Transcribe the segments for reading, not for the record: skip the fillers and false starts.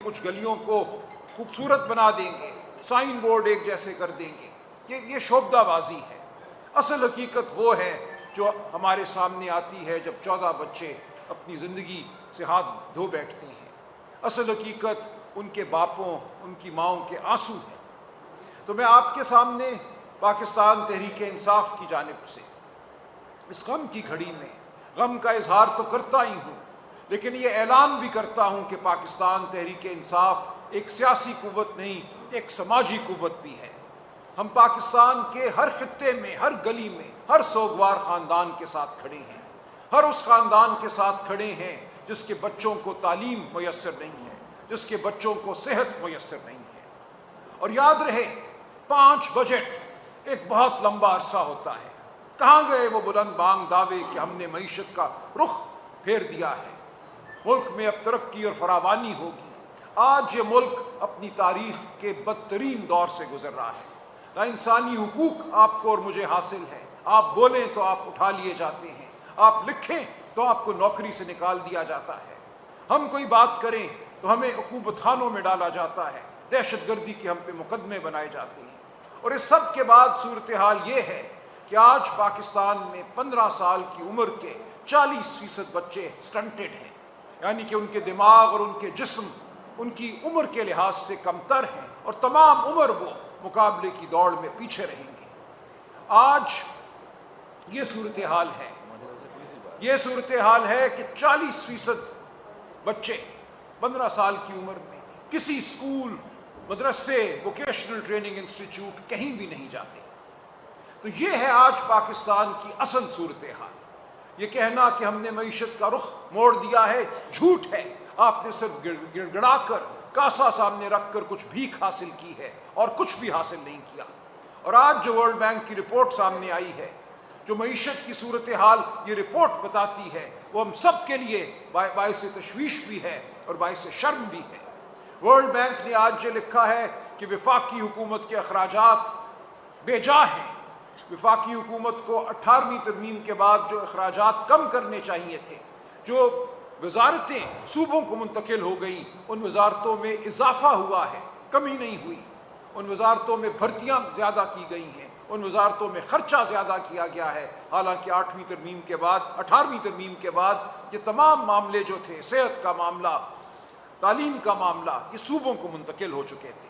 کچھ گلیوں کو خوبصورت بنا دیں گے، سائن بورڈ ایک جیسے کر دیں گے، یہ شعبدہ بازی ہے۔ اصل حقیقت وہ ہے جو ہمارے سامنے آتی ہے جب 14 بچے اپنی زندگی سے ہاتھ دھو بیٹھتے ہیں۔ اصل حقیقت ان کے باپوں، ان کی ماؤں کے آنسو ہیں۔ تو میں آپ کے سامنے پاکستان تحریک انصاف کی جانب سے اس غم کی گھڑی میں غم کا اظہار تو کرتا ہی ہوں، لیکن یہ اعلان بھی کرتا ہوں کہ پاکستان تحریک انصاف ایک سیاسی قوت نہیں، ایک سماجی قوت بھی ہے۔ ہم پاکستان کے ہر خطے میں، ہر گلی میں، ہر سوگوار خاندان کے ساتھ کھڑے ہیں، ہر اس خاندان کے ساتھ کھڑے ہیں جس کے بچوں کو تعلیم میسر نہیں ہے، جس کے بچوں کو صحت میسر نہیں ہے۔ اور یاد رہے 5 بجٹ ایک بہت لمبا عرصہ ہوتا ہے۔ کہاں گئے وہ بلند بانگ دعوے کہ ہم نے معیشت کا رخ پھیر دیا ہے، ملک میں اب ترقی اور فراوانی ہوگی؟ آج یہ ملک اپنی تاریخ کے بدترین دور سے گزر رہا ہے۔ نہ انسانی حقوق آپ کو اور مجھے حاصل ہے، آپ بولیں تو آپ اٹھا لیے جاتے ہیں، آپ لکھیں تو آپ کو نوکری سے نکال دیا جاتا ہے، ہم کوئی بات کریں تو ہمیں عقوبت خانوں میں ڈالا جاتا ہے، دہشت گردی کے ہم پہ مقدمے بنائے جاتے ہیں۔ اور اس سب کے بعد صورتحال یہ ہے کہ آج پاکستان میں 15 سال کی عمر کے 40% بچے سٹنٹڈ ہیں، یعنی کہ ان کے دماغ اور ان کے جسم ان کی عمر کے لحاظ سے کمتر ہیں، اور تمام عمر وہ مقابلے کی دوڑ میں پیچھے رہیں گے۔ آج یہ صورتحال ہے، یہ صورتحال ہے کہ 40% بچے 15 سال کی عمر میں کسی اسکول، مدرسے، ووکیشنل ٹریننگ انسٹیٹیوٹ کہیں بھی نہیں جاتے۔ تو یہ ہے آج پاکستان کی اصل صورتحال۔ یہ کہنا کہ ہم نے معیشت کا رخ موڑ دیا ہے جھوٹ ہے۔ آپ نے صرف گڑ گڑا کر، کاسا سامنے رکھ کر کچھ بھیک حاصل کی ہے اور کچھ بھی حاصل نہیں کیا۔ اور آج جو ورلڈ بینک کی رپورٹ سامنے آئی ہے، جو معیشت کی صورتحال یہ رپورٹ بتاتی ہے، وہ ہم سب کے لیے باعث تشویش بھی ہے اور باعث شرم بھی ہے۔ ورلڈ بینک نے آج یہ لکھا ہے کہ وفاقی حکومت کے اخراجات بے جا ہیں۔ وفاقی حکومت کو 18ویں ترمیم کے بعد جو اخراجات کم کرنے چاہیے تھے، جو وزارتیں صوبوں کو منتقل ہو گئیں، ان وزارتوں میں اضافہ ہوا ہے، کمی نہیں ہوئی۔ ان وزارتوں میں بھرتیاں زیادہ کی گئی ہیں، ان وزارتوں میں خرچہ زیادہ کیا گیا ہے، حالانکہ 18ویں ترمیم کے بعد یہ تمام معاملے جو تھے، صحت کا معاملہ، تعلیم کا معاملہ، یہ صوبوں کو منتقل ہو چکے تھے۔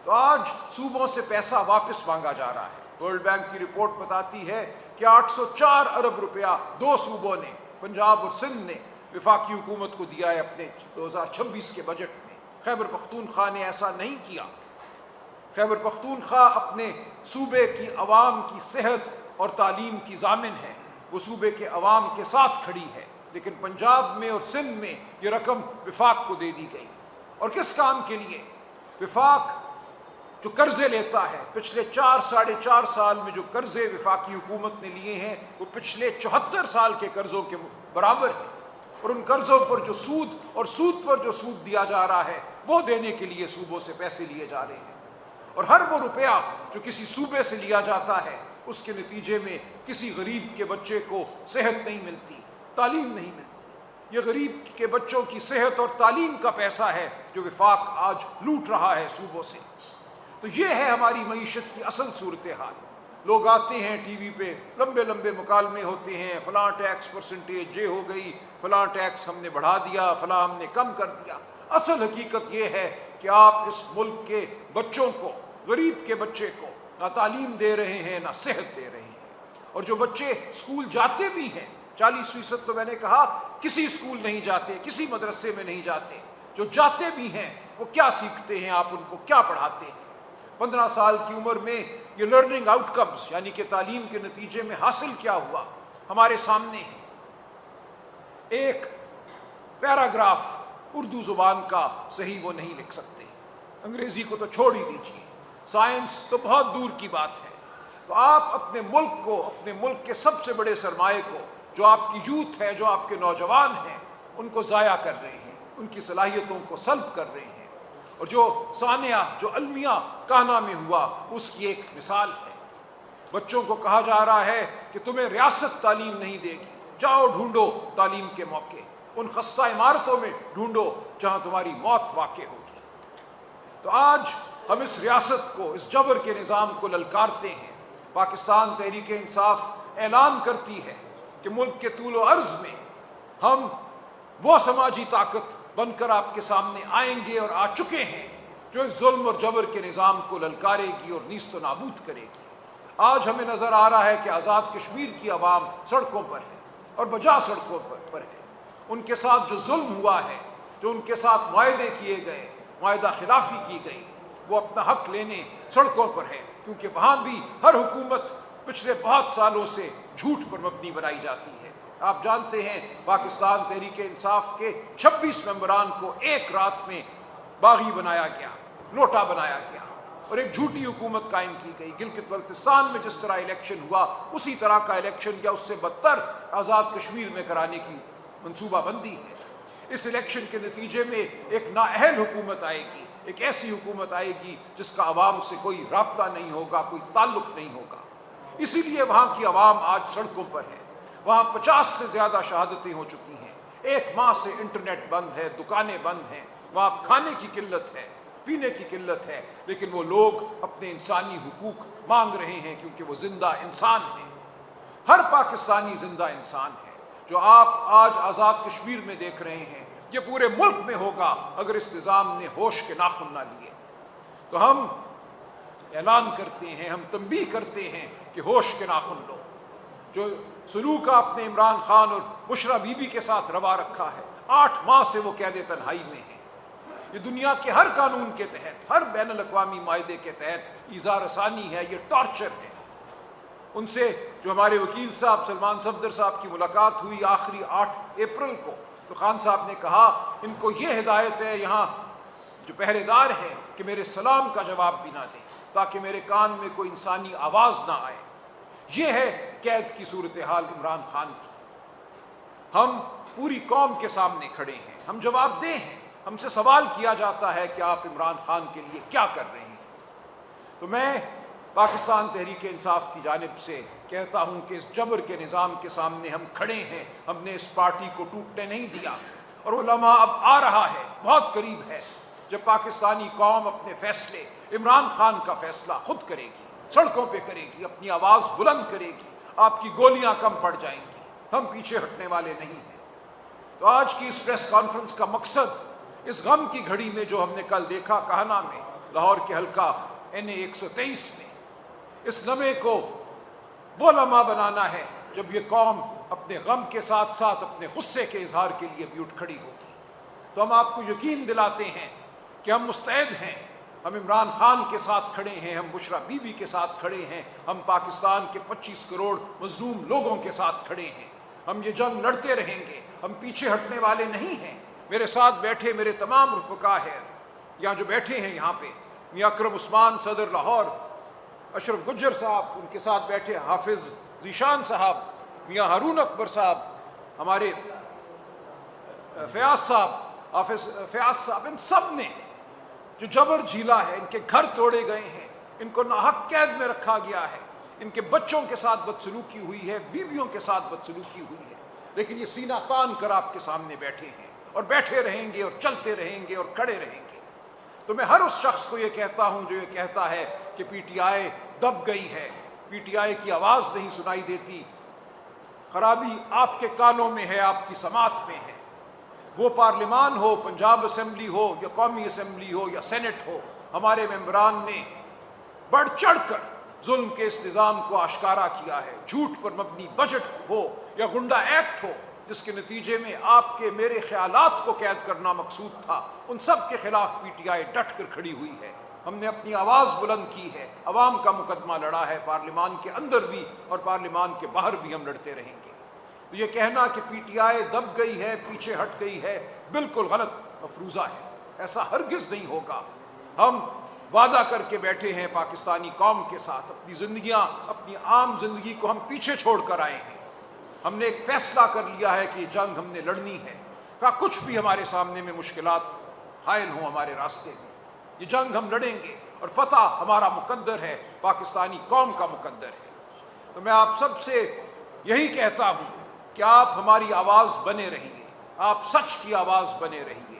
تو آج صوبوں سے پیسہ واپس مانگا جا رہا ہے۔ ورلڈ بینک کی رپورٹ بتاتی ہے کہ 804 ارب روپیہ 2 صوبوں نے، پنجاب اور سندھ نے، وفاقی حکومت کو دیا ہے اپنے 2026 کے بجٹ میں۔ خیبر پختونخوا نے ایسا نہیں کیا۔ خیبر پختونخوا اپنے صوبے کی عوام کی صحت اور تعلیم کی ضامن ہے، وہ صوبے کے عوام کے ساتھ کھڑی ہے، لیکن پنجاب میں اور سندھ میں یہ رقم وفاق کو دے دی گئی۔ اور کس کام کے لیے؟ وفاق جو قرضے لیتا ہے، پچھلے 4-4.5 سال میں جو قرضے وفاقی حکومت نے لیے ہیں، وہ پچھلے 74 سال کے قرضوں کے برابر ہیں۔ اور ان قرضوں پر جو سود اور سود پر جو سود دیا جا رہا ہے، وہ دینے کے لیے صوبوں سے پیسے لیے جا رہے ہیں۔ اور ہر وہ روپیہ جو کسی صوبے سے لیا جاتا ہے، اس کے نتیجے میں کسی غریب کے بچے کو صحت نہیں ملتی، تعلیم نہیں ملتی۔ یہ غریب کے بچوں کی صحت اور تعلیم کا پیسہ ہے جو وفاق آج لوٹ رہا ہے صوبوں سے۔ تو یہ ہے ہماری معیشت کی اصل صورتحال۔ لوگ آتے ہیں ٹی وی پہ، لمبے لمبے مکالمے ہوتے ہیں، فلاں ٹیکس پرسنٹیج یہ ہو گئی، فلاں ٹیکس ہم نے بڑھا دیا، فلاں ہم نے کم کر دیا۔ اصل حقیقت یہ ہے کہ آپ اس ملک کے بچوں کو، غریب کے بچے کو، نہ تعلیم دے رہے ہیں نہ صحت دے رہے ہیں۔ اور جو بچے اسکول جاتے بھی ہیں، 40% تو میں نے کہا کسی اسکول نہیں جاتے، کسی مدرسے میں نہیں جاتے۔ جو جاتے بھی ہیں وہ کیا سیکھتے ہیں، آپ ان کو کیا پڑھاتے ہیں؟ 15 سال کی عمر میں یہ لرننگ آؤٹ کمز، یعنی کہ تعلیم کے نتیجے میں حاصل کیا ہوا، ہمارے سامنے ہے۔ ایک پیراگراف اردو زبان کا صحیح وہ نہیں لکھ سکتے، انگریزی کو تو چھوڑ ہی دیجیے، سائنس تو بہت دور کی بات ہے۔ تو آپ اپنے ملک کو، اپنے ملک کے سب سے بڑے سرمایے کو، جو آپ کی یوتھ ہے، جو آپ کے نوجوان ہیں، ان کو ضائع کر رہے ہیں، ان کی صلاحیتوں کو سلب کر رہے ہیں۔ اور جو سانحہ، جو المیہ کانا میں ہوا، اس کی ایک مثال ہے۔ بچوں کو کہا جا رہا ہے کہ تمہیں ریاست تعلیم نہیں دے گی، جاؤ ڈھونڈو تعلیم کے موقع، ان خستہ عمارتوں میں ڈھونڈو جہاں تمہاری موت واقع ہوگی۔ تو آج ہم اس ریاست کو، اس جبر کے نظام کو للکارتے ہیں۔ پاکستان تحریک انصاف اعلان کرتی ہے کہ ملک کے طول و عرض میں ہم وہ سماجی طاقت بن کر آپ کے سامنے آئیں گے اور آ چکے ہیں جو اس ظلم اور جبر کے نظام کو للکارے گی اور نیست و نابود کرے گی۔ آج ہمیں نظر آ رہا ہے کہ آزاد کشمیر کی عوام سڑکوں پر ہے اور بجا سڑکوں پر ہے۔ ان کے ساتھ جو ظلم ہوا ہے، جو ان کے ساتھ معاہدے کیے گئے، معاہدہ خلافی کی گئی، وہ اپنا حق لینے سڑکوں پر ہے، کیونکہ وہاں بھی ہر حکومت پچھلے بہت سالوں سے جھوٹ پر مبنی بنائی جاتی ہے۔ آپ جانتے ہیں پاکستان تحریک انصاف کے 26 ممبران کو ایک رات میں باغی بنایا گیا، لوٹا بنایا گیا اور ایک جھوٹی حکومت قائم کی گئی۔ گلگت بلتستان میں جس طرح الیکشن ہوا اسی طرح کا الیکشن یا اس سے بدتر آزاد کشمیر میں کرانے کی منصوبہ بندی ہے۔ اس الیکشن کے نتیجے میں ایک نااہل حکومت آئے گی، ایک ایسی حکومت آئے گی جس کا عوام سے کوئی رابطہ نہیں ہوگا، کوئی تعلق نہیں ہوگا۔ اسی لیے وہاں کی عوام آج سڑکوں پر ہے۔ وہاں 50 سے زیادہ شہادتیں ہو چکی ہیں۔ ایک ماہ سے انٹرنیٹ بند ہے، دکانیں بند ہیں، وہاں کھانے کی قلت ہے، پینے کی قلت ہے، لیکن وہ لوگ اپنے انسانی حقوق مانگ رہے ہیں کیونکہ وہ زندہ انسان ہیں۔ ہر پاکستانی زندہ انسان ہے۔ جو آپ آج آزاد کشمیر میں دیکھ رہے ہیں یہ پورے ملک میں ہوگا اگر اس نظام نے ہوش کے ناخن نہ لیے۔ تو ہم اعلان کرتے ہیں، ہم تنبیہ کرتے ہیں کہ ہوش کے ناخن لو۔ جو سلوک آپ نے عمران خان اور بشرا بی بی کے ساتھ روا رکھا ہے، 8 ماہ سے وہ قید تنہائی میں ہیں۔ یہ دنیا کے ہر قانون کے تحت، ہر بین الاقوامی معاہدے کے تحت ایذا رسانی ہے، یہ ٹارچر ہے۔ ان سے جو ہمارے وکیل صاحب سلمان صفدر صاحب کی ملاقات ہوئی آخری 8 اپریل کو، تو خان صاحب نے کہا ان کو یہ ہدایت ہے یہاں جو پہرے دار ہیں کہ میرے سلام کا جواب بھی نہ دیں تاکہ میرے کان میں کوئی انسانی آواز نہ آئے۔ یہ ہے قید کی صورتحال عمران خان کی۔ ہم پوری قوم کے سامنے کھڑے ہیں، ہم جواب دیں ہیں۔ ہم سے سوال کیا جاتا ہے کہ آپ عمران خان کے لیے کیا کر رہے ہیں؟ تو میں پاکستان تحریک انصاف کی جانب سے کہتا ہوں کہ اس جبر کے نظام کے سامنے ہم کھڑے ہیں۔ ہم نے اس پارٹی کو ٹوٹنے نہیں دیا اور وہ لمحہ اب آ رہا ہے، بہت قریب ہے، جب پاکستانی قوم اپنے فیصلے، عمران خان کا فیصلہ خود کرے گی، سڑکوں پہ کرے گی، اپنی آواز بلند کرے گی، آپ کی گولیاں کم پڑ جائیں گی۔ ہم پیچھے ہٹنے والے نہیں ہیں۔ تو آج کی اس پریس کانفرنس کا مقصد اس غم کی گھڑی میں جو ہم نے کل دیکھا کہنا میں، لاہور کے حلقہ NA 123 میں، اس لمحے کو وہ لمحہ بنانا ہے جب یہ قوم اپنے غم کے ساتھ ساتھ اپنے غصے کے اظہار کے لیے بھی اٹھ کھڑی ہوگی۔ تو ہم آپ کو یقین دلاتے ہیں کہ ہم مستعد ہیں، ہم عمران خان کے ساتھ کھڑے ہیں، ہم بشرا بی بی کے ساتھ کھڑے ہیں، ہم پاکستان کے 25 کروڑ مظلوم لوگوں کے ساتھ کھڑے ہیں۔ ہم یہ جنگ لڑتے رہیں گے، ہم پیچھے ہٹنے والے نہیں ہیں۔ میرے ساتھ بیٹھے میرے تمام رفقا ہیں، یہاں جو بیٹھے ہیں یہاں پہ، میاں اکرم عثمان صدر لاہور، اشرف گجر صاحب، ان کے ساتھ بیٹھے حافظ ذیشان صاحب، میاں ہارون اکبر صاحب، ہمارے فیاض صاحب، حافظ فیاض صاحب، ان سب نے جو جبر جھیلا ہے، ان کے گھر توڑے گئے ہیں، ان کو ناحق قید میں رکھا گیا ہے، ان کے بچوں کے ساتھ بدسلوکی ہوئی ہے، بیویوں کے ساتھ بدسلوکی ہوئی ہے، لیکن یہ سینہ تان کر آپ کے سامنے بیٹھے ہیں اور بیٹھے رہیں گے اور چلتے رہیں گے اور کھڑے رہیں گے۔ تو میں ہر اس شخص کو یہ کہتا ہوں جو یہ کہتا ہے کہ پی ٹی آئی دب گئی ہے، پی ٹی آئی کی آواز نہیں سنائی دیتی، خرابی آپ کے کانوں میں ہے، آپ کی سماعت میں ہے۔ وہ پارلیمان ہو، پنجاب اسمبلی ہو یا قومی اسمبلی ہو یا سینٹ ہو، ہمارے ممبران نے بڑھ چڑھ کر ظلم کے اس نظام کو آشکارا کیا ہے۔ جھوٹ پر مبنی بجٹ ہو یا غنڈہ ایکٹ ہو جس کے نتیجے میں آپ کے میرے خیالات کو قید کرنا مقصود تھا، ان سب کے خلاف پی ٹی آئی ڈٹ کر کھڑی ہوئی ہے۔ ہم نے اپنی آواز بلند کی ہے، عوام کا مقدمہ لڑا ہے، پارلیمان کے اندر بھی اور پارلیمان کے باہر بھی ہم لڑتے رہیں گے۔ تو یہ کہنا کہ پی ٹی آئی دب گئی ہے، پیچھے ہٹ گئی ہے، بالکل غلط مفروضہ ہے، ایسا ہرگز نہیں ہوگا۔ ہم وعدہ کر کے بیٹھے ہیں پاکستانی قوم کے ساتھ، اپنی زندگیاں، اپنی عام زندگی کو ہم پیچھے چھوڑ کر آئے ہیں۔ ہم نے ایک فیصلہ کر لیا ہے کہ یہ جنگ ہم نے لڑنی ہے، کہ کچھ بھی ہمارے سامنے میں مشکلات حائل ہوں ہمارے راستے میں، یہ جنگ ہم لڑیں گے اور فتح ہمارا مقدر ہے، پاکستانی قوم کا مقدر ہے۔ تو میں آپ سب سے یہی کہتا ہوں کہ آپ ہماری آواز بنے رہیے، آپ سچ کی آواز بنے رہیے،